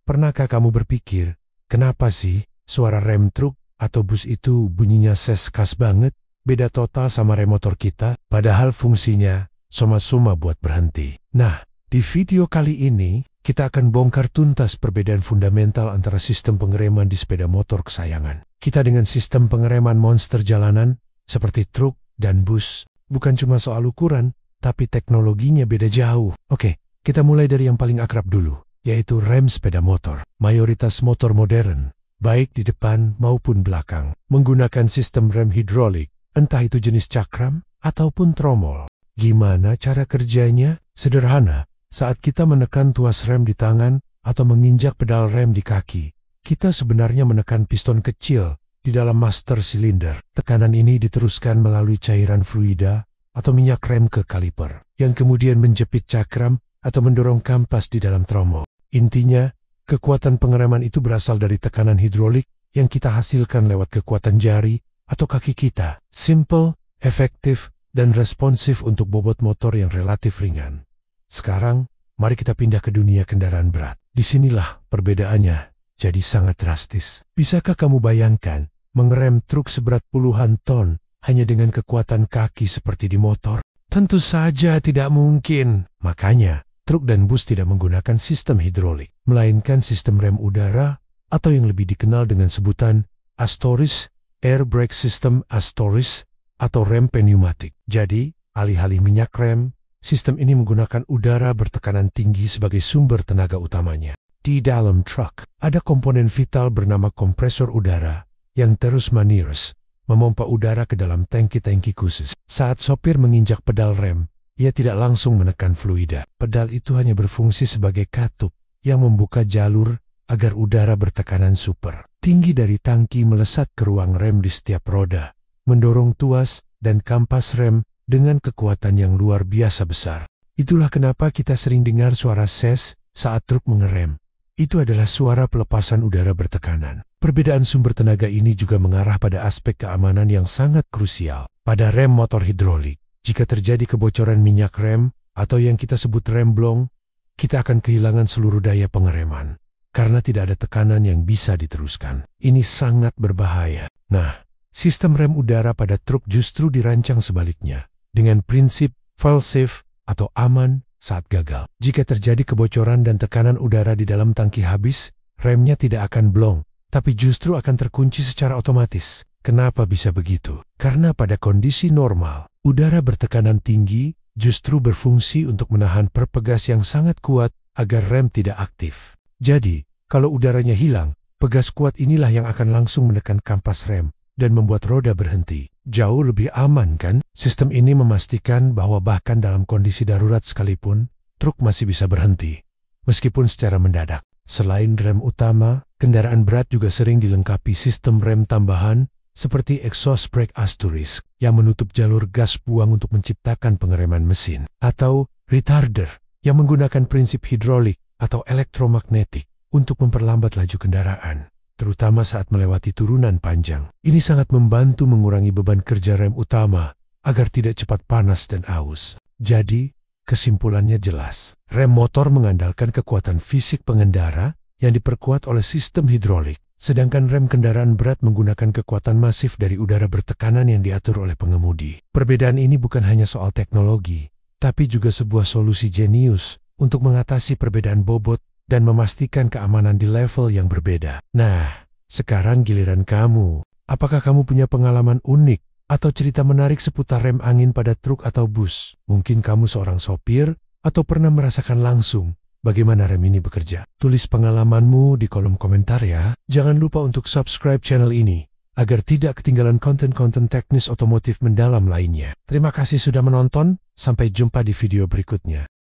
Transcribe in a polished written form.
Pernahkah kamu berpikir, kenapa sih suara rem truk atau bus itu bunyinya khas banget, beda total sama rem motor kita, padahal fungsinya sama-sama buat berhenti. Nah, di video kali ini, kita akan bongkar tuntas perbedaan fundamental antara sistem pengereman di sepeda motor kesayangan kita dengan sistem pengereman monster jalanan seperti truk dan bus. Bukan cuma soal ukuran, tapi teknologinya beda jauh. Oke, kita mulai dari yang paling akrab dulu, yaitu rem sepeda motor. Mayoritas motor modern, baik di depan maupun belakang, menggunakan sistem rem hidrolik, entah itu jenis cakram ataupun tromol. Gimana cara kerjanya? Sederhana, saat kita menekan tuas rem di tangan atau menginjak pedal rem di kaki, kita sebenarnya menekan piston kecil di dalam master silinder. Tekanan ini diteruskan melalui cairan fluida atau minyak rem ke kaliper, yang kemudian menjepit cakram atau mendorong kampas di dalam tromol. Intinya, kekuatan pengereman itu berasal dari tekanan hidrolik yang kita hasilkan lewat kekuatan jari atau kaki kita. Simple, efektif, dan responsif untuk bobot motor yang relatif ringan. Sekarang, mari kita pindah ke dunia kendaraan berat. Disinilah perbedaannya jadi sangat drastis. Bisakah kamu bayangkan mengerem truk seberat puluhan ton hanya dengan kekuatan kaki seperti di motor? Tentu saja tidak mungkin. Makanya, truk dan bus tidak menggunakan sistem hidrolik, melainkan sistem rem udara atau yang lebih dikenal dengan sebutan Astoris, Air Brake System Astoris, atau rem pneumatik. Jadi, alih-alih minyak rem, sistem ini menggunakan udara bertekanan tinggi sebagai sumber tenaga utamanya. Di dalam truk, ada komponen vital bernama kompresor udara yang terus-menerus memompa udara ke dalam tangki-tangki khusus. Saat sopir menginjak pedal rem, ia tidak langsung menekan fluida. Pedal itu hanya berfungsi sebagai katup yang membuka jalur agar udara bertekanan super tinggi dari tangki melesat ke ruang rem di setiap roda, mendorong tuas dan kampas rem dengan kekuatan yang luar biasa besar. Itulah kenapa kita sering dengar suara ses saat truk mengerem. Itu adalah suara pelepasan udara bertekanan. Perbedaan sumber tenaga ini juga mengarah pada aspek keamanan yang sangat krusial. Pada rem motor hidrolik, jika terjadi kebocoran minyak rem atau yang kita sebut remblong, kita akan kehilangan seluruh daya pengereman karena tidak ada tekanan yang bisa diteruskan. Ini sangat berbahaya. Nah, sistem rem udara pada truk justru dirancang sebaliknya, dengan prinsip fail-safe atau aman saat gagal. Jika terjadi kebocoran dan tekanan udara di dalam tangki habis, remnya tidak akan blong, tapi justru akan terkunci secara otomatis. Kenapa bisa begitu? Karena pada kondisi normal, udara bertekanan tinggi justru berfungsi untuk menahan perpegas yang sangat kuat agar rem tidak aktif. Jadi, kalau udaranya hilang, pegas kuat inilah yang akan langsung menekan kampas rem dan membuat roda berhenti. Jauh lebih aman kan? Sistem ini memastikan bahwa bahkan dalam kondisi darurat sekalipun, truk masih bisa berhenti, meskipun secara mendadak. Selain rem utama, kendaraan berat juga sering dilengkapi sistem rem tambahan seperti exhaust brake Astoris yang menutup jalur gas buang untuk menciptakan pengereman mesin, atau retarder yang menggunakan prinsip hidrolik atau elektromagnetik untuk memperlambat laju kendaraan, terutama saat melewati turunan panjang. Ini sangat membantu mengurangi beban kerja rem utama agar tidak cepat panas dan aus. Jadi, kesimpulannya jelas. Rem motor mengandalkan kekuatan fisik pengendara yang diperkuat oleh sistem hidrolik, sedangkan rem kendaraan berat menggunakan kekuatan masif dari udara bertekanan yang diatur oleh pengemudi. Perbedaan ini bukan hanya soal teknologi, tapi juga sebuah solusi jenius untuk mengatasi perbedaan bobot dan memastikan keamanan di level yang berbeda. Nah, sekarang giliran kamu. Apakah kamu punya pengalaman unik atau cerita menarik seputar rem angin pada truk atau bus? Mungkin kamu seorang sopir atau pernah merasakan langsung bagaimana rem ini bekerja. Tulis pengalamanmu di kolom komentar ya. Jangan lupa untuk subscribe channel ini agar tidak ketinggalan konten-konten teknis otomotif mendalam lainnya. Terima kasih sudah menonton, sampai jumpa di video berikutnya.